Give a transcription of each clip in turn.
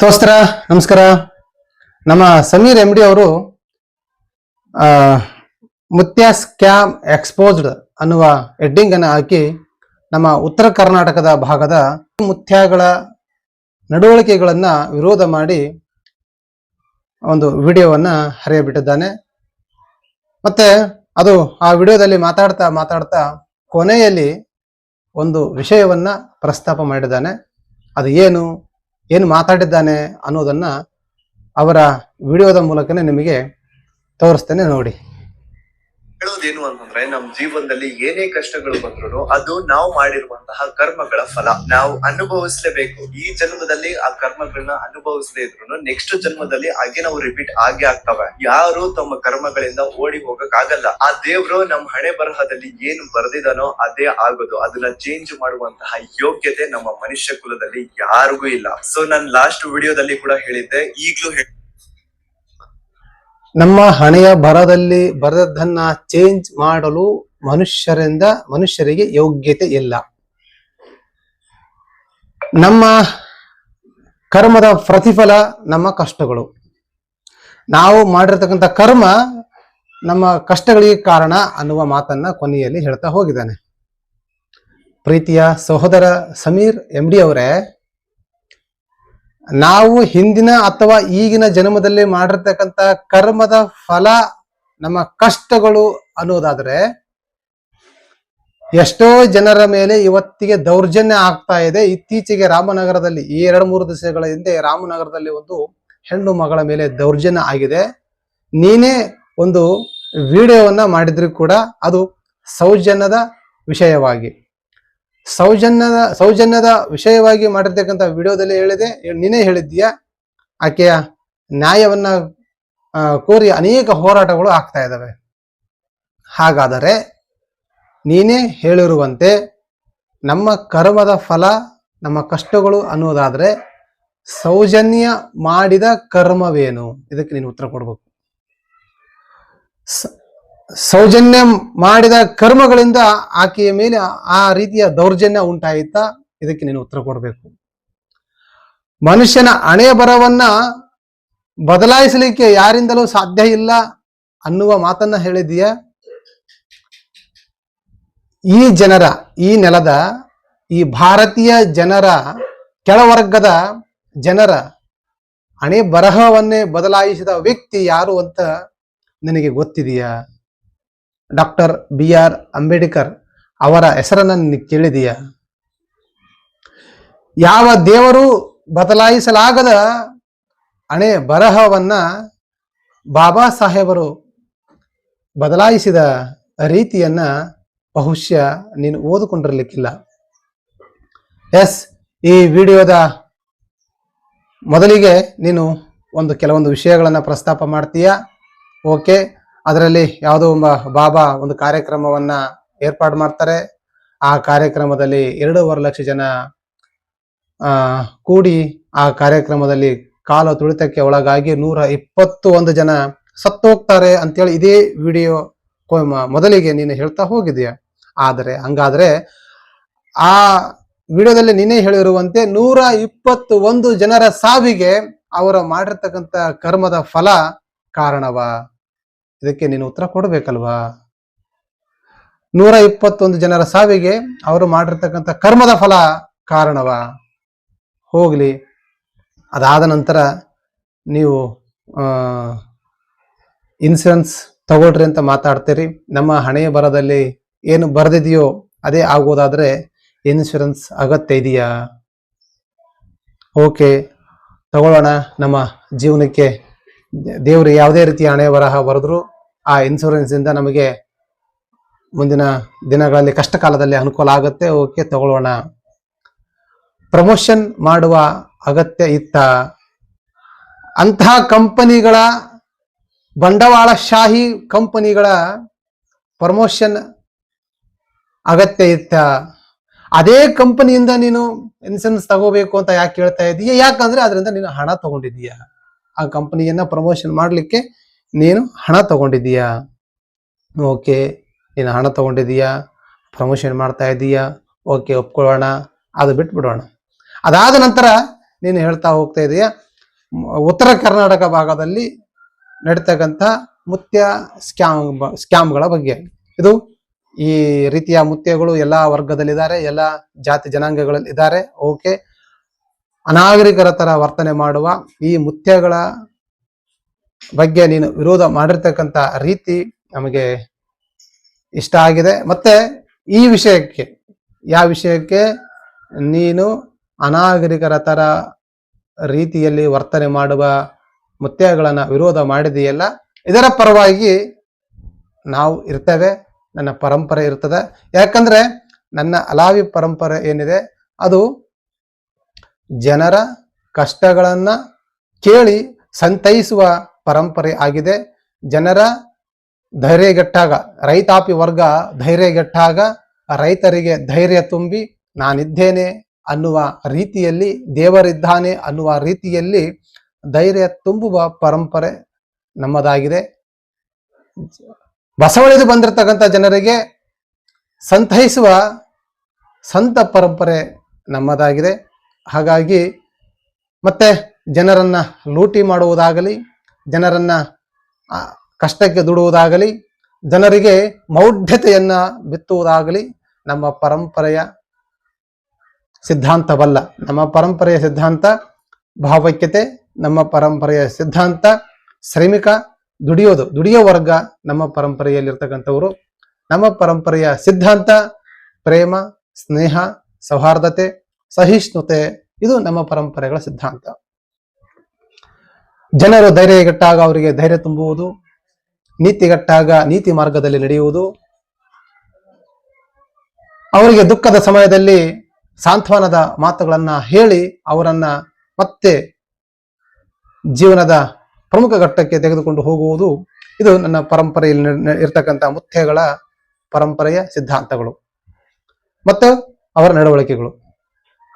ದೋಸ್ತರ ನಮಸ್ಕಾರ. ನಮ್ಮ ಸಮೀರ್ MD ಅವರು ಮುತ್ಯ ಸ್ಕ್ಯಾಮ್ ಎಕ್ಸ್ಪೋಸ್ಡ್ ಅನ್ನುವ ಹೆಡ್ಡಿಂಗ್ ಅನ್ನು ಹಾಕಿ ನಮ್ಮ ಉತ್ತರ ಕರ್ನಾಟಕದ ಭಾಗದ ಮುತ್ಯಗಳ ನಡವಳಿಕೆಗಳನ್ನ ವಿರೋಧ ಮಾಡಿ ಒಂದು ವಿಡಿಯೋವನ್ನ ಹರಿಯಬಿಟ್ಟಿದ್ದಾನೆ. ಮತ್ತೆ ಅದು ಆ ವಿಡಿಯೋದಲ್ಲಿ ಮಾತಾಡ್ತಾ ಕೊನೆಯಲ್ಲಿ ಒಂದು ವಿಷಯವನ್ನ ಪ್ರಸ್ತಾಪ ಮಾಡಿದ್ದಾನೆ. ಅದು ಏನು ಮಾತಾಡಿದ್ದಾನೆ ಅನ್ನೋದನ್ನ ಅವರ ವಿಡಿಯೋದ ಮೂಲಕನೇ ನಿಮಗೆ ತೋರಿಸ್ತೇನೆ, ನೋಡಿ. ಹೇಳೋದೇನು ಅಂತಂದ್ರೆ ನಮ್ ಜೀವನದಲ್ಲಿ ಏನೇ ಕಷ್ಟಗಳು ಬಂದ್ರು ಅದು ನಾವು ಮಾಡಿರುವಂತಹ ಕರ್ಮಗಳ ಫಲ ನಾವು ಅನುಭವಿಸ್ಲೇಬೇಕು. ಈ ಜನ್ಮದಲ್ಲಿ ಆ ಕರ್ಮಗಳನ್ನ ಅನುಭವಿಸದೇ ಇದ್ರು ನೆಕ್ಸ್ಟ್ ಜನ್ಮದಲ್ಲಿ ಹಾಗೆ ನಾವು ರಿಪೀಟ್ ಆಗೇ ಆಗ್ತವೆ. ಯಾರು ತಮ್ಮ ಕರ್ಮಗಳಿಂದ ಓಡಿ ಹೋಗಕ್ ಆಗಲ್ಲ. ಆ ದೇವ್ರು ನಮ್ ಹಣೆ ಬರಹದಲ್ಲಿ ಏನು ಬರ್ದಿದಾನೋ ಅದೇ ಆಗೋದು. ಅದನ್ನ ಚೇಂಜ್ ಮಾಡುವಂತಹ ಯೋಗ್ಯತೆ ನಮ್ಮ ಮನುಷ್ಯ ಕುಲದಲ್ಲಿ ಯಾರಿಗೂ ಇಲ್ಲ. ಸೊ ನಾನ್ ಲಾಸ್ಟ್ ವಿಡಿಯೋದಲ್ಲಿ ಕೂಡ ಹೇಳಿದ್ದೆ, ಈಗ್ಲೂ ನಮ್ಮ ಹಣೆಯ ಬರದಲ್ಲಿ ಬರೆದದ್ದನ್ನ ಚೇಂಜ್ ಮಾಡಲು ಮನುಷ್ಯರಿಗೆ ಯೋಗ್ಯತೆ ಇಲ್ಲ. ನಮ್ಮ ಕರ್ಮದ ಪ್ರತಿಫಲ ನಮ್ಮ ಕಷ್ಟಗಳು. ನಾವು ಮಾಡಿರ್ತಕ್ಕಂಥ ಕರ್ಮ ನಮ್ಮ ಕಷ್ಟಗಳಿಗೆ ಕಾರಣ ಅನ್ನುವ ಮಾತನ್ನ ಕೊನೆಯಲ್ಲಿ ಹೇಳ್ತಾ ಹೋಗಿದ್ದಾನೆ. ಪ್ರೀತಿಯ ಸಹೋದರ ಸಮೀರ್ MD ಅವರೇ, ನಾವು ಹಿಂದಿನ ಅಥವಾ ಈಗಿನ ಜನ್ಮದಲ್ಲಿ ಮಾಡಿರ್ತಕ್ಕಂಥ ಕರ್ಮದ ಫಲ ನಮ್ಮ ಕಷ್ಟಗಳು ಅನ್ನೋದಾದ್ರೆ ಎಷ್ಟೋ ಜನರ ಮೇಲೆ ಇವತ್ತಿಗೆ ದೌರ್ಜನ್ಯ ಆಗ್ತಾ ಇದೆ. ಇತ್ತೀಚೆಗೆ ರಾಮನಗರದಲ್ಲಿ ಈ 2-3 ದಿವಸಗಳ ಹಿಂದೆ ರಾಮನಗರದಲ್ಲಿ ಒಂದು ಹೆಣ್ಣು ಮಗಳ ಮೇಲೆ ದೌರ್ಜನ್ಯ ಆಗಿದೆ. ನೀನೇ ಒಂದು ವಿಡಿಯೋವನ್ನ ಮಾಡಿದ್ರು ಕೂಡ ಅದು ಸೌಜನ್ಯದ ವಿಷಯವಾಗಿ ಮಾಡಿರ್ತಕ್ಕಂಥ ವಿಡಿಯೋದಲ್ಲಿ ನೀನೇ ಹೇಳಿದ್ದೀಯ ಆಕೆಯ ನ್ಯಾಯವನ್ನ ಕೋರಿ ಅನೇಕ ಹೋರಾಟಗಳು ಆಗ್ತಾ ಇದ್ದಾವೆ. ಹಾಗಾದರೆ ನೀನೇ ಹೇಳಿರುವಂತೆ ನಮ್ಮ ಕರ್ಮದ ಫಲ ನಮ್ಮ ಕಷ್ಟಗಳು ಅನ್ನೋದಾದ್ರೆ ಸೌಜನ್ಯ ಮಾಡಿದ ಕರ್ಮವೇನು? ಇದಕ್ಕೆ ನೀನು ಉತ್ತರ ಕೊಡ್ಬೇಕು. ಸೌಜನ್ಯ ಮಾಡಿದ ಕರ್ಮಗಳಿಂದ ಆಕೆಯ ಮೇಲೆ ಆ ರೀತಿಯ ದೌರ್ಜನ್ಯ ಉಂಟಾಯಿತಾ? ಇದಕ್ಕೆ ನೀನು ಉತ್ತರ ಕೊಡಬೇಕು. ಮನುಷ್ಯನ ಹಣೆಯ ಬರವನ್ನ ಬದಲಾಯಿಸಲಿಕ್ಕೆ ಯಾರಿಂದಲೂ ಸಾಧ್ಯ ಇಲ್ಲ ಅನ್ನುವ ಮಾತನ್ನ ಹೇಳಿದೀಯ. ಈ ನೆಲದ ಈ ಭಾರತೀಯ ಜನರ ಕೆಳವರ್ಗದ ಜನರ ಹಣೆ ಬರಹವನ್ನೇ ಬದಲಾಯಿಸಿದ ವ್ಯಕ್ತಿ ಯಾರು ಅಂತ ನಿನಗೆ ಗೊತ್ತಿದೆಯಾ? ಡಾಕ್ಟರ್ BR ಅಂಬೇಡ್ಕರ್ ಅವರ ಹೆಸರನ್ನ ಕೇಳಿದೀಯ? ಯಾವ ದೇವರು ಬದಲಾಯಿಸಲಾಗದ ಹಣೆ ಬರಹವನ್ನ ಬಾಬಾ ಸಾಹೇಬರು ಬದಲಾಯಿಸಿದ ರೀತಿಯನ್ನ ಬಹುಶಃ ನೀನು ಓದಿಕೊಂಡಿರ್ಲಿಕ್ಕಿಲ್ಲ. ಈ ವಿಡಿಯೋದ ಮೊದಲಿಗೆ ನೀನು ಕೆಲವೊಂದು ವಿಷಯಗಳನ್ನ ಪ್ರಸ್ತಾಪ ಮಾಡ್ತೀಯ. ಓಕೆ, ಅದರಲ್ಲಿ ಯಾವುದೋ ಬಾಬಾ ಒಂದು ಕಾರ್ಯಕ್ರಮವನ್ನ ಏರ್ಪಾಡು ಮಾಡ್ತಾರೆ. ಆ ಕಾರ್ಯಕ್ರಮದಲ್ಲಿ 2.5 ಲಕ್ಷ ಜನ ಕೂಡಿ ಆ ಕಾರ್ಯಕ್ರಮದಲ್ಲಿ ಕಾಲು ತುಳಿತಕ್ಕೆ ಒಳಗಾಗಿ 121 ಜನ ಸತ್ತೋಗ್ತಾರೆ ಅಂತೇಳಿ ಇದೇ ವಿಡಿಯೋ ಮೊದಲಿಗೆ ನೀನು ಹೇಳ್ತಾ ಹೋಗಿದೀಯ. ಹಂಗಾದ್ರೆ ಆ ವಿಡಿಯೋದಲ್ಲಿ ನೀನೇ ಹೇಳಿರುವಂತೆ 121 ಜನರ ಸಾವಿಗೆ ಅವರ ಮಾಡಿರ್ತಕ್ಕಂಥ ಕರ್ಮದ ಫಲ ಕಾರಣವಾ? ಇದಕ್ಕೆ ನೀನು ಉತ್ತರ ಕೊಡ್ಬೇಕಲ್ವಾ? 121 ಜನರ ಸಾವಿಗೆ ಅವರು ಮಾಡಿರ್ತಕ್ಕಂಥ ಕರ್ಮದ ಫಲ ಕಾರಣವಾ? ಹೋಗ್ಲಿ, ಅದಾದ ನಂತರ ನೀವು ಇನ್ಸೂರೆನ್ಸ್ ತಗೊಳ್ರಿ ಅಂತ ಮಾತಾಡ್ತೀರಿ. ನಮ್ಮ ಹಣೆಯ ಬರದಲ್ಲಿ ಏನು ಬರೆದಿದೆಯೋ ಅದೇ ಆಗೋದಾದ್ರೆ ಇನ್ಸೂರೆನ್ಸ್ ಅಗತ್ಯ ಇದೆಯಾ? ಓಕೆ, ತಗೊಳ್ಳೋಣ. ನಮ್ಮ ಜೀವನಕ್ಕೆ ದೇವರು ಯಾವುದೇ ರೀತಿಯ ಹಣೆ ಬರಹ ಬರೆದ್ರು ಆ ಇನ್ಸೂರೆನ್ಸ್ ಇಂದ ನಮಗೆ ಮುಂದಿನ ದಿನಗಳಲ್ಲಿ ಕಷ್ಟ ಕಾಲದಲ್ಲಿ ಅನುಕೂಲ ಆಗುತ್ತೆ. ಓಕೆ, ತಗೊಳ್ಳೋಣ. ಪ್ರಮೋಷನ್ ಮಾಡುವ ಅಗತ್ಯ ಇತ್ತ? ಅಂತಹ ಕಂಪನಿಗಳ, ಬಂಡವಾಳಶಾಹಿ ಕಂಪನಿಗಳ ಪ್ರಮೋಷನ್ ಅಗತ್ಯ ಇತ್ತ? ಅದೇ ಕಂಪನಿಯಿಂದ ನೀನು ಇನ್ಸೂರೆನ್ಸ್ ತಗೋಬೇಕು ಅಂತ ಯಾಕೆ ಹೇಳ್ತಾ ಇದೀಯ? ಯಾಕಂದ್ರೆ ಅದರಿಂದ ನೀನು ಹಣ ತಗೊಂಡಿದೀಯ. ಆ ಕಂಪನಿಯನ್ನ ಪ್ರಮೋಷನ್ ಮಾಡ್ಲಿಕ್ಕೆ ನೀನು ಹಣ ತಗೊಂಡಿದೀಯಾ. ಓಕೆ, ನೀನು ಹಣ ತಗೊಂಡಿದೀಯಾ, ಪ್ರಮೋಷನ್ ಮಾಡ್ತಾ ಇದೀಯಾ. ಓಕೆ, ಒಪ್ಕೊಳ್ಳೋಣ, ಅದು ಬಿಟ್ಬಿಡೋಣ. ಅದಾದ ನಂತರ ನೀನು ಹೇಳ್ತಾ ಹೋಗ್ತಾ ಇದೀಯಾ ಉತ್ತರ ಕರ್ನಾಟಕ ಭಾಗದಲ್ಲಿ ನಡೀತಕ್ಕಂಥ ಮುತ್ಯ ಸ್ಕ್ಯಾಮ್ಗಳ ಬಗ್ಗೆ. ಇದು ಈ ರೀತಿಯ ಮುತ್ಯಗಳು ಎಲ್ಲಾ ವರ್ಗದಲ್ಲಿದ್ದಾರೆ, ಎಲ್ಲಾ ಜಾತಿ ಜನಾಂಗಗಳಲ್ಲಿ ಇದ್ದಾರೆ. ಓಕೆ, ಅನಾಗರಿಕರ ತರ ವರ್ತನೆ ಮಾಡುವ ಈ ಮುತ್ಯಗಳ ಬಗ್ಗೆ ನೀನು ವಿರೋಧ ಮಾಡಿರ್ತಕ್ಕಂಥ ರೀತಿ ನಮಗೆ ಇಷ್ಟ ಆಗಿದೆ. ಮತ್ತೆ ಈ ವಿಷಯಕ್ಕೆ, ಯಾವ ವಿಷಯಕ್ಕೆ ನೀನು ಅನಾಗರಿಕರ ತರ ರೀತಿಯಲ್ಲಿ ವರ್ತನೆ ಮಾಡುವ ಮುತ್ಯಗಳನ್ನ ವಿರೋಧ ಮಾಡಿದೆಯಲ್ಲ, ಇದರ ಪರವಾಗಿ ನಾವು ಇರ್ತೇವೆ, ನನ್ನ ಪರಂಪರೆ ಇರ್ತದೆ. ಯಾಕಂದ್ರೆ ನನ್ನ ಅಲಾವಿ ಪರಂಪರೆ ಏನಿದೆ ಅದು ಜನರ ಕಷ್ಟಗಳನ್ನ ಕೇಳಿ ಸಂತೈಸುವ ಪರಂಪರೆ ಆಗಿದೆ. ಜನರ ಧೈರ್ಯಗೆಟ್ಟಾಗ, ರೈತಾಪಿ ವರ್ಗ ಧೈರ್ಯಗೆಟ್ಟಾಗ ರೈತರಿಗೆ ಧೈರ್ಯ ತುಂಬಿ ನಾನಿದ್ದೇನೆ ಅನ್ನುವ ರೀತಿಯಲ್ಲಿ, ದೇವರಿದ್ದಾನೆ ಅನ್ನುವ ರೀತಿಯಲ್ಲಿ ಧೈರ್ಯ ತುಂಬುವ ಪರಂಪರೆ ನಮ್ಮದಾಗಿದೆ. ಬಸವಳಿದು ಬಂದಿರತಕ್ಕಂಥ ಜನರಿಗೆ ಸಂತೈಸುವ ಸಂತ ಪರಂಪರೆ ನಮ್ಮದಾಗಿದೆ. ಹಾಗಾಗಿ ಮತ್ತೆ ಜನರನ್ನ ಲೂಟಿ ಮಾಡುವುದಾಗಲಿ, ಜನರನ್ನ ಕಷ್ಟಕ್ಕೆ ದುಡುವುದಾಗಲಿ, ಜನರಿಗೆ ಮೌಢ್ಯತೆಯನ್ನ ಬಿತ್ತುವುದಾಗಲಿ ನಮ್ಮ ಪರಂಪರೆಯ ಸಿದ್ಧಾಂತವಲ್ಲ. ನಮ್ಮ ಪರಂಪರೆಯ ಸಿದ್ಧಾಂತ ಭಾವೈಕ್ಯತೆ, ನಮ್ಮ ಪರಂಪರೆಯ ಸಿದ್ಧಾಂತ ಶ್ರಮಿಕ, ದುಡಿಯೋ ವರ್ಗ ನಮ್ಮ ಪರಂಪರೆಯಲ್ಲಿರ್ತಕ್ಕಂಥವರು. ನಮ್ಮ ಪರಂಪರೆಯ ಸಿದ್ಧಾಂತ ಪ್ರೇಮ, ಸ್ನೇಹ, ಸೌಹಾರ್ದತೆ, ಸಹಿಷ್ಣುತೆ, ಇದು ನಮ್ಮ ಪರಂಪರೆಗಳ ಸಿದ್ಧಾಂತ. ಜನರು ಧೈರ್ಯಗೆಟ್ಟಾಗ ಅವರಿಗೆ ಧೈರ್ಯ ತುಂಬುವುದು, ನೀತಿಗೆಟ್ಟಾಗ ನೀತಿ ಮಾರ್ಗದಲ್ಲಿ ನಡೆಯುವುದು, ಅವರಿಗೆ ದುಃಖದ ಸಮಯದಲ್ಲಿ ಸಾಂತ್ವನದ ಮಾತುಗಳನ್ನ ಹೇಳಿ ಅವರನ್ನ ಮತ್ತೆ ಜೀವನದ ಪ್ರಮುಖ ಘಟ್ಟಕ್ಕೆ ತೆಗೆದುಕೊಂಡು ಹೋಗುವುದು, ಇದು ನನ್ನ ಪರಂಪರೆಯಲ್ಲಿ ಇರ್ತಕ್ಕಂಥ ಮುತ್ಯಗಳ ಪರಂಪರೆಯ ಸಿದ್ಧಾಂತಗಳು ಮತ್ತು ಅವರ ನಡವಳಿಕೆಗಳು.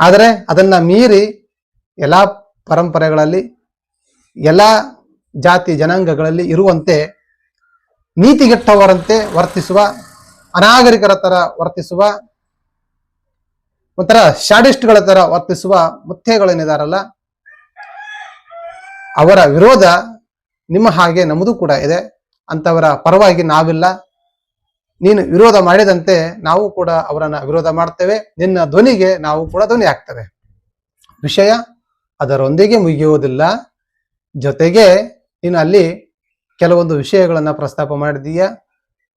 ಆದರೆ ಅದನ್ನ ಮೀರಿ ಎಲ್ಲಾ ಪರಂಪರೆಗಳಲ್ಲಿ, ಎಲ್ಲಾ ಜಾತಿ ಜನಾಂಗಗಳಲ್ಲಿ ಇರುವಂತೆ ನೀತಿಗೆಟ್ಟವರಂತೆ ವರ್ತಿಸುವ, ಅನಾಗರಿಕರ ತರ ವರ್ತಿಸುವ, ಒಂಥರ ಶಾಡಿಸ್ಟ್ಗಳ ತರ ವರ್ತಿಸುವ ಮುತ್ಯಗಳೇನಿದಾರಲ್ಲ, ಅವರ ವಿರೋಧ ನಿಮ್ಮ ಹಾಗೆ ನಮ್ಮದು ಕೂಡ ಇದೆ. ಅಂತವರ ಪರವಾಗಿ ನಾವಿಲ್ಲ. ನೀನು ವಿರೋಧ ಮಾಡಿದಂತೆ ನಾವು ಕೂಡ ಅವರನ್ನ ವಿರೋಧ ಮಾಡ್ತೇವೆ. ನಿನ್ನ ಧ್ವನಿಗೆ ನಾವು ಕೂಡ ಧ್ವನಿ ಆಗ್ತೇವೆ. ವಿಷಯ ಅದರೊಂದಿಗೆ ಮುಗಿಯುವುದಿಲ್ಲ. ಜೊತೆಗೆ ನೀನು ಅಲ್ಲಿ ಕೆಲವೊಂದು ವಿಷಯಗಳನ್ನ ಪ್ರಸ್ತಾಪ ಮಾಡಿದೀಯ.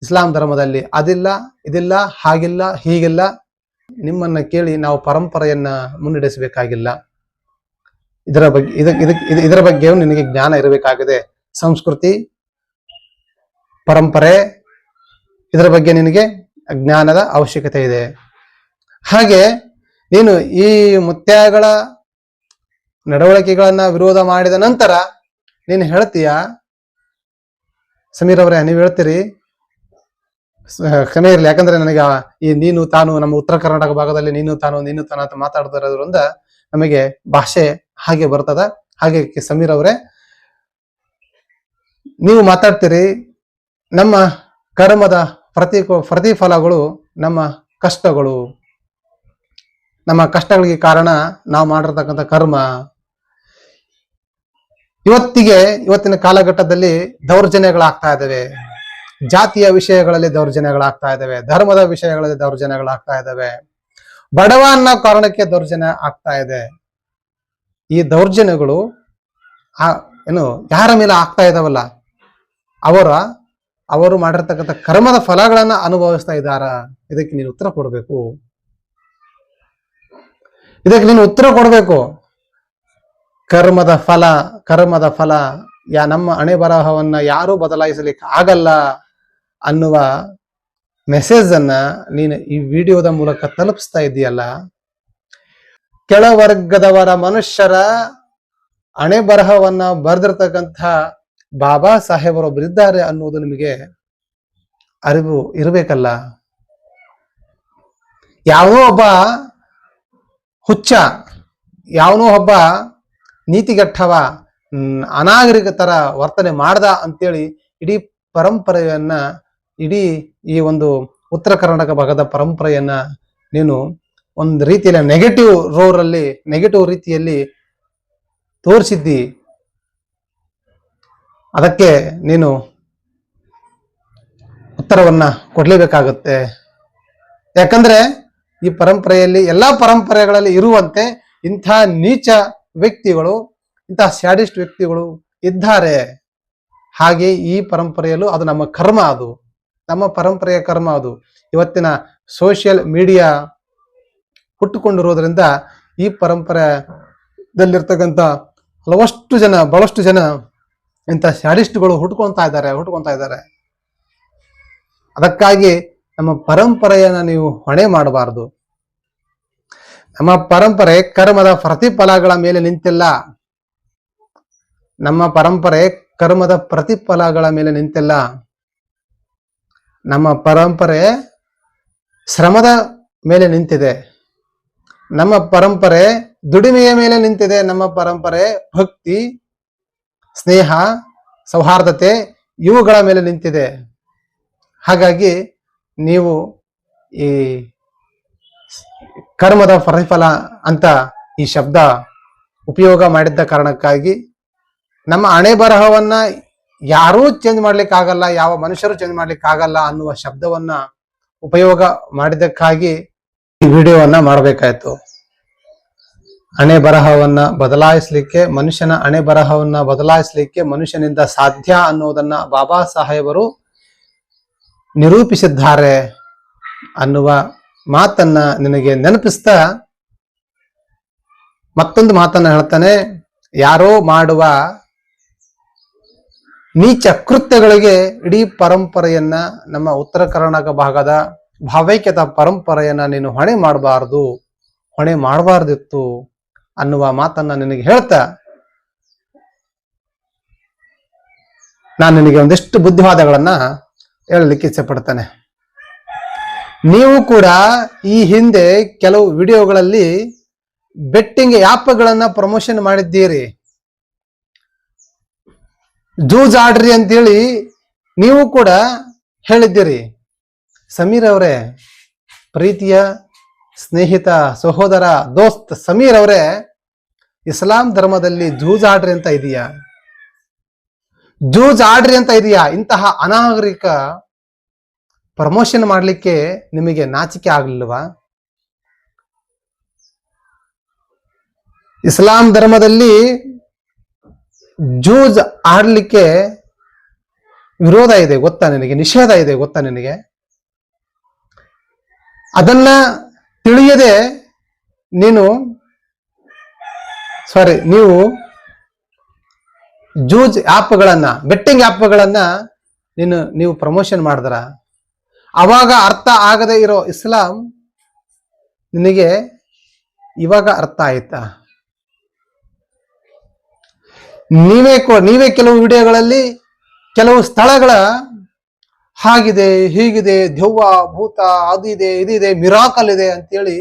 ಇಸ್ಲಾಂ ಧರ್ಮದಲ್ಲಿ ಅದಿಲ್ಲ, ಇದಿಲ್ಲ, ಹಾಗಿಲ್ಲ, ಹೀಗಿಲ್ಲ. ನಿಮ್ಮನ್ನ ಕೇಳಿ ನಾವು ಪರಂಪರೆಯನ್ನ ಮುನ್ನಡೆಸಬೇಕಾಗಿಲ್ಲ. ಇದರ ಬಗ್ಗೆಯೂ ನಿನಗೆ ಜ್ಞಾನ ಇರಬೇಕಾಗಿದೆ. ಸಂಸ್ಕೃತಿ, ಪರಂಪರೆ, ಇದರ ಬಗ್ಗೆ ನಿನಗೆ ಜ್ಞಾನದ ಅವಶ್ಯಕತೆ ಇದೆ. ಹಾಗೆ ನೀನು ಈ ಮುತ್ಯಗಳ ನಡವಳಿಕೆಗಳನ್ನ ವಿರೋಧ ಮಾಡಿದ ನಂತರ ನೀನು ಹೇಳ್ತೀಯ, ಸಮೀರ್ ಅವರೇ ನೀವು ಹೇಳ್ತೀರಿ, ಕ್ಷಮೆ ಇರಲಿ, ಯಾಕಂದ್ರೆ ನನಗೆ ಈ ನೀನು ತಾನು ನಮ್ಮ ಉತ್ತರ ಕರ್ನಾಟಕ ಭಾಗದಲ್ಲಿ ನೀನು ತಾನು ಅಂತ ಮಾತಾಡ್ತಿರೋದ್ರಿಂದ ನಮಗೆ ಭಾಷೆ ಹಾಗೆ ಬರ್ತದ. ಹಾಗೆ ಸಮೀರ್ ಅವರೇ ನೀವು ಮಾತಾಡ್ತೀರಿ, ನಮ್ಮ ಕರ್ಮದ ಪ್ರತಿಫಲಗಳು ನಮ್ಮ ಕಷ್ಟಗಳು, ನಮ್ಮ ಕಷ್ಟಗಳಿಗೆ ಕಾರಣ ನಾವು ಮಾಡಿರ್ತಕ್ಕಂಥ ಕರ್ಮ. ಇವತ್ತಿನ ಕಾಲಘಟ್ಟದಲ್ಲಿ ದೌರ್ಜನ್ಯಗಳಾಗ್ತಾ ಇದ್ದಾವೆ. ಜಾತಿಯ ವಿಷಯಗಳಲ್ಲಿ ದೌರ್ಜನ್ಯಗಳಾಗ್ತಾ ಇದ್ದಾವೆ, ಧರ್ಮದ ವಿಷಯಗಳಲ್ಲಿ ದೌರ್ಜನ್ಯಗಳಾಗ್ತಾ ಇದ್ದಾವೆ, ಬಡವ ಅನ್ನೋ ಕಾರಣಕ್ಕೆ ದೌರ್ಜನ್ಯ ಆಗ್ತಾ ಇದೆ. ಈ ದೌರ್ಜನ್ಯಗಳು ಯಾರ ಮೇಲೆ ಆಗ್ತಾ ಇದಾವಲ್ಲ, ಅವರು ಮಾಡಿರ್ತಕ್ಕಂಥ ಕರ್ಮದ ಫಲಗಳನ್ನ ಅನುಭವಿಸ್ತಾ ಇದ್ದಾರ. ಇದಕ್ಕೆ ನೀನು ಉತ್ತರ ಕೊಡಬೇಕು. ಕರ್ಮದ ಫಲ ನಮ್ಮ ಹಣೆ ಬರಹವನ್ನ ಯಾರೂ ಬದಲಾಯಿಸಲಿಕ್ಕೆ ಆಗಲ್ಲ ಅನ್ನುವ ಮೆಸೇಜ್ ಅನ್ನ ನೀನು ಈ ವಿಡಿಯೋದ ಮೂಲಕ ತಲುಪಿಸ್ತಾ ಇದೆಯಲ್ಲ. ಕೆಳವರ್ಗದವರ ಮನುಷ್ಯರ ಹಣೆ ಬರಹವನ್ನ ಬರೆದಿರ್ತಕ್ಕಂಥ ಬಾಬಾ ಸಾಹೇಬರೊಬ್ಬರು ಇದ್ದಾರೆ ಅನ್ನುವುದು ನಿಮಗೆ ಅರಿವು ಇರಬೇಕಲ್ಲ. ಯಾವನೋ ಒಬ್ಬ ಹುಚ್ಚ, ಯಾವನೋ ಒಬ್ಬ ನೀತಿಗೆಟ್ಟವ, ಅನಾಗರಿಕ ತರ ವರ್ತನೆ ಮಾಡ್ದ ಅಂತೇಳಿ ಇಡೀ ಪರಂಪರೆಯನ್ನ, ಇಡೀ ಈ ಒಂದು ಉತ್ತರ ಕರ್ನಾಟಕ ಭಾಗದ ಪರಂಪರೆಯನ್ನ ನೀನು ಒಂದು ರೀತಿಯಲ್ಲಿ ನೆಗೆಟಿವ್ ರೀತಿಯಲ್ಲಿ ತೋರಿಸಿದ್ದಿ. ಅದಕ್ಕೆ ನೀನು ಉತ್ತರವನ್ನ ಕೊಡ್ಲೇಬೇಕಾಗುತ್ತೆ. ಯಾಕಂದ್ರೆ ಈ ಪರಂಪರೆಯಲ್ಲಿ ಎಲ್ಲಾ ಪರಂಪರೆಗಳಲ್ಲಿ ಇರುವಂತೆ ಇಂಥ ನೀಚ ವ್ಯಕ್ತಿಗಳು, ಇಂಥ ಸ್ಯಾಡಿಸ್ಟ್ ವ್ಯಕ್ತಿಗಳು ಇದ್ದಾರೆ. ಹಾಗೆ ಈ ಪರಂಪರೆಯಲ್ಲೂ ಅದು ನಮ್ಮ ಕರ್ಮ, ಅದು ನಮ್ಮ ಪರಂಪರೆಯ ಕರ್ಮ. ಅದು ಇವತ್ತಿನ ಸೋಷಿಯಲ್ ಮೀಡಿಯಾ ಹುಟ್ಟುಕೊಂಡಿರೋದ್ರಿಂದ ಈ ಪರಂಪರೆಯಲ್ಲಿರ್ತಕ್ಕಂಥ ಬಹಳಷ್ಟು ಜನ ಇಂಥ ಸ್ಯಾಡಿಸ್ಟ್ಗಳು ಹುಟ್ಕೊಳ್ತಾ ಇದ್ದಾರೆ. ಅದಕ್ಕಾಗಿ ನಮ್ಮ ಪರಂಪರೆಯನ್ನ ನೀವು ಹೊಣೆ ಮಾಡಬಾರದು. ನಮ್ಮ ಪರಂಪರೆ ಕರ್ಮದ ಪ್ರತಿಫಲಗಳ ಮೇಲೆ ನಿಂತಿಲ್ಲ. ನಮ್ಮ ಪರಂಪರೆ ಕರ್ಮದ ಪ್ರತಿಫಲಗಳ ಮೇಲೆ ನಿಂತಿಲ್ಲ. ನಮ್ಮ ಪರಂಪರೆ ಶ್ರಮದ ಮೇಲೆ ನಿಂತಿದೆ. ನಮ್ಮ ಪರಂಪರೆ ದುಡಿಮೆಯ ಮೇಲೆ ನಿಂತಿದೆ. ನಮ್ಮ ಪರಂಪರೆ ಭಕ್ತಿ, ಸ್ನೇಹ, ಸೌಹಾರ್ದತೆ ಇವುಗಳ ಮೇಲೆ ನಿಂತಿದೆ. ಹಾಗಾಗಿ ನೀವು ಈ ಕರ್ಮದ ಪ್ರತಿಫಲ ಅಂತ ಈ ಶಬ್ದ ಉಪಯೋಗ ಮಾಡಿದ್ದ ಕಾರಣಕ್ಕಾಗಿ ನಮ್ಮ ಹಣೆ ಬರಹವನ್ನ ಯಾರೂ ಚೇಂಜ್ ಮಾಡ್ಲಿಕ್ಕಾಗಲ್ಲ, ಯಾವ ಮನುಷ್ಯರು ಚೇಂಜ್ ಮಾಡ್ಲಿಕ್ಕಾಗಲ್ಲ ಅನ್ನುವ ಶಬ್ದವನ್ನ ಉಪಯೋಗ ಮಾಡಿದ್ದಕ್ಕಾಗಿ ಈ ವಿಡಿಯೋವನ್ನ ಮಾಡಬೇಕಾಯ್ತು. ಹಣೆ ಬರಹವನ್ನ ಬದಲಾಯಿಸಲಿಕ್ಕೆ, ಮನುಷ್ಯನ ಹಣೆ ಬರಹವನ್ನ ಬದಲಾಯಿಸಲಿಕ್ಕೆ ಮನುಷ್ಯನಿಂದ ಸಾಧ್ಯ ಅನ್ನೋದನ್ನ ಬಾಬಾ ಸಾಹೇಬರು ನಿರೂಪಿಸಿದ್ದಾರೆ ಅನ್ನುವ ಮಾತನ್ನ ನಿನಗೆ ನೆನಪಿಸ್ತಾ ಮತ್ತೊಂದು ಮಾತನ್ನ ಹೇಳ್ತಾನೆ. ಯಾರೋ ಮಾಡುವ ನೀಚ ಕೃತ್ಯಗಳಿಗೆ ಇಡೀ ಪರಂಪರೆಯನ್ನ, ನಮ್ಮ ಉತ್ತರ ಕರ್ನಾಟಕ ಭಾಗದ ಭಾವೈಕ್ಯತಾ ಪರಂಪರೆಯನ್ನ ನೀನು ಹೊಣೆ ಮಾಡಬಾರ್ದಿತ್ತು ಅನ್ನುವ ಮಾತನ್ನ ನಿನಗೆ ಹೇಳ್ತಾ ನಾನು ನಿನಗೆ ಒಂದಿಷ್ಟು ಬುದ್ಧಿವಾದಗಳನ್ನ ಹೇಳಲಿಕ್ಕೆ ಇಚ್ಛೆ ಪಡ್ತಾನೆ. ನೀವು ಕೂಡ ಈ ಹಿಂದೆ ಕೆಲವು ವಿಡಿಯೋಗಳಲ್ಲಿ ಬೆಟ್ಟಿಂಗ್ ಆ್ಯಪ್ಗಳನ್ನ ಪ್ರಮೋಷನ್ ಮಾಡಿದ್ದೀರಿ. ಜೂಜ್ ಆಡ್ರಿ ಅಂತೇಳಿ ನೀವು ಕೂಡ ಹೇಳಿದ್ದೀರಿ. ಸಮೀರ್ ಅವರೇ, ಪ್ರೀತಿಯ ಸ್ನೇಹಿತ, ಸಹೋದರ, ದೋಸ್ತ್ ಸಮೀರ್ ಅವರೇ, ಇಸ್ಲಾಂ ಧರ್ಮದಲ್ಲಿ ಜೂಜ್ ಆಡ್ರಿ ಅಂತ ಇದೆಯಾ? ಇಂತಹ ಅನಾಗರಿಕ ಪ್ರಮೋಷನ್ ಮಾಡ್ಲಿಕ್ಕೆ ನಿಮಗೆ ನಾಚಿಕೆ ಆಗ್ಲಿಲ್ವಾ? ಇಸ್ಲಾಂ ಧರ್ಮದಲ್ಲಿ ಜೂಜ್ ಆಡ್ಲಿಕ್ಕೆ ವಿರೋಧ ಇದೆ ಗೊತ್ತಾ ನಿನಗೆ? ನಿಷೇಧ ಇದೆ ಗೊತ್ತಾ ನಿನಗೆ? ಅದನ್ನ ತಿಳಿಯದೆ ನೀವು ಜೂಜ್ ಆ್ಯಪ್ಗಳನ್ನ, ಬೆಟ್ಟಿಂಗ್ ಆ್ಯಪ್ಗಳನ್ನ ನೀವು ಪ್ರಮೋಷನ್ ಮಾಡಿದ್ರ, ಅವಾಗ ಅರ್ಥ ಆಗದೆ ಇರೋ ಇಸ್ಲಾಂ ನಿನಗೆ ಇವಾಗ ಅರ್ಥ ಆಯ್ತಾ? ನೀವೇ ಕೆಲವು ವಿಡಿಯೋಗಳಲ್ಲಿ ಕೆಲವು ಸ್ಥಳಗಳ ಹಾಗಿದೆ, ಹೀಗಿದೆ, ದೆವ್ವ, ಭೂತ, ಅದು ಇದೆ, ಇದಿದೆ, ಮಿರಾಕಲ್ ಇದೆ ಅಂತೇಳಿ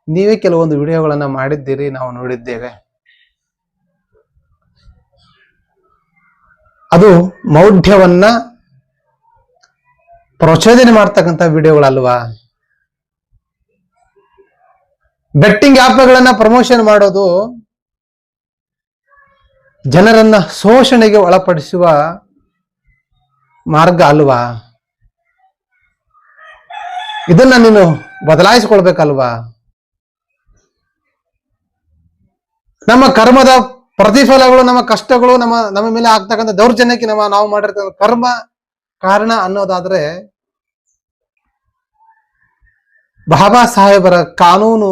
ನೀವೇ ಕೆಲವೊಂದು ವಿಡಿಯೋಗಳನ್ನ ಮಾಡಿದ್ದೀರಿ, ನಾವು ನೋಡಿದ್ದೇವೆ. ಅದು ಮೌಢ್ಯವನ್ನ ಪ್ರಚೋದನೆ ಮಾಡ್ತಕ್ಕಂಥ ವಿಡಿಯೋಗಳಲ್ವಾ? ಬೆಟ್ಟಿಂಗ್ ಆ್ಯಪ್ಗಳನ್ನ ಪ್ರಮೋಷನ್ ಮಾಡೋದು ಜನರನ್ನ ಶೋಷಣೆಗೆ ಒಳಪಡಿಸುವ ಮಾರ್ಗ ಅಲ್ವಾ? ಇದನ್ನ ನೀನು ಬದಲಾಯಿಸಿಕೊಳ್ಬೇಕಲ್ವಾ? ನಮ್ಮ ಕರ್ಮದ ಪ್ರತಿಫಲಗಳು, ನಮ್ಮ ಕಷ್ಟಗಳು, ನಮ್ಮ ಮೇಲೆ ಆಗ್ತಕ್ಕಂಥ ದೌರ್ಜನ್ಯಕ್ಕೆ ನಾವು ಮಾಡಿರ್ತಕ್ಕಂಥ ಕರ್ಮ ಕಾರಣ ಅನ್ನೋದಾದ್ರೆ ಬಾಬಾ ಸಾಹೇಬರ ಕಾನೂನು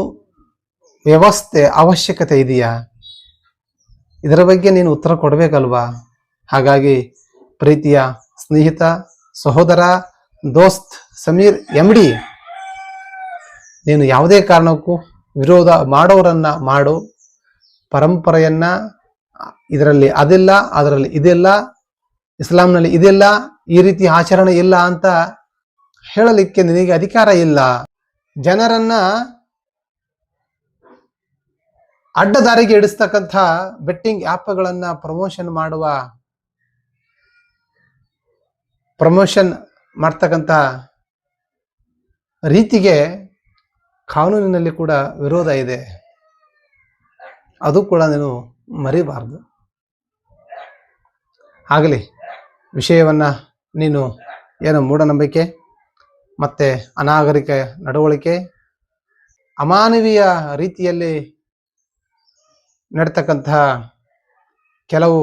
ವ್ಯವಸ್ಥೆ ಅವಶ್ಯಕತೆ ಇದೆಯಾ? ಇದರ ಬಗ್ಗೆ ನೀನು ಉತ್ತರ ಕೊಡ್ಬೇಕಲ್ವಾ? ಹಾಗಾಗಿ ಪ್ರೀತಿಯ ಸ್ನೇಹಿತ, ಸಹೋದರ, ದೋಸ್ತ್ ಸಮೀರ್ MD, ನೀನು ಯಾವುದೇ ಕಾರಣಕ್ಕೂ ವಿರೋಧ ಮಾಡೋರನ್ನ ಮಾಡು. ಪರಂಪರೆಯನ್ನ ಇದರಲ್ಲಿ ಅದಿಲ್ಲ, ಅದರಲ್ಲಿ ಇದಿಲ್ಲ, ಇಸ್ಲಾಂನಲ್ಲಿ ಇದಿಲ್ಲ, ಈ ರೀತಿ ಆಚರಣೆ ಇಲ್ಲ ಅಂತ ಹೇಳಲಿಕ್ಕೆ ನಿನಗೆ ಅಧಿಕಾರ ಇಲ್ಲ. ಜನರನ್ನ ಅಡ್ಡದಾರಿಗೆ ಇಡಿಸ್ತಕ್ಕಂಥ ಬೆಟ್ಟಿಂಗ್ ಆ್ಯಪ್ಗಳನ್ನ ಪ್ರಮೋಷನ್ ಮಾಡ್ತಕ್ಕಂಥ ರೀತಿಗೆ ಕಾನೂನಿನಲ್ಲಿ ಕೂಡ ವಿರೋಧ ಇದೆ. ಅದು ಕೂಡ ನೀನು ಮರಿಬಾರ್ದು. ಆಗಲಿ ವಿಷಯವನ್ನ ನೀನು ಏನು ಮೂಢನಂಬಿಕೆ ಮತ್ತೆ ಅನಾಗರಿಕ ನಡವಳಿಕೆ ಅಮಾನವೀಯ ರೀತಿಯಲ್ಲಿ ನಡ್ತಕ್ಕಂತಹ ಕೆಲವು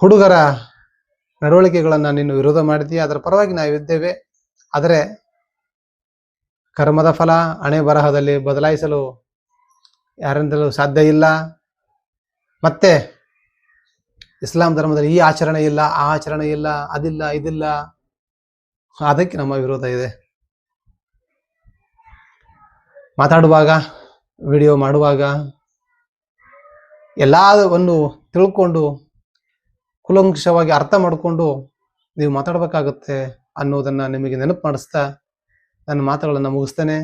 ಹುಡುಗರ ನಡವಳಿಕೆಗಳನ್ನು ನೀನು ವಿರೋಧ ಮಾಡಿದ್ದೀಯ. ಅದರ ಪರವಾಗಿ ನಾವಿದ್ದೇವೆ. ಆದರೆ ಕರ್ಮದ ಫಲ ಹಣೆ ಬರಹದಲ್ಲಿ ಬದಲಾಯಿಸಲು ಯಾರಿಂದಲೂ ಸಾಧ್ಯ ಇಲ್ಲ. ಮತ್ತೆ ಇಸ್ಲಾಂ ಧರ್ಮದಲ್ಲಿ ಈ ಆಚರಣೆ ಇಲ್ಲ, ಆ ಆಚರಣೆ ಇಲ್ಲ, ಅದಿಲ್ಲ, ಇದಿಲ್ಲ, ಅದಕ್ಕೆ ನಮ್ಮ ವಿರೋಧ ಇದೆ. ಮಾತಾಡುವಾಗ ವಿಡಿಯೋ ಮಾಡುವಾಗ ಎಲ್ಲವನ್ನು ತಿಳ್ಕೊಂಡು ಕುಲಂಕುಷವಾಗಿ ಅರ್ಥ ಮಾಡಿಕೊಂಡು ನೀವು ಮಾತಾಡಬೇಕಾಗುತ್ತೆ ಅನ್ನೋದನ್ನ ನಿಮಗೆ ನೆನಪು ಮಾಡಿಸ್ತಾ ನನ್ನ ಮಾತುಗಳನ್ನು ಮುಗಿಸ್ತೇನೆ.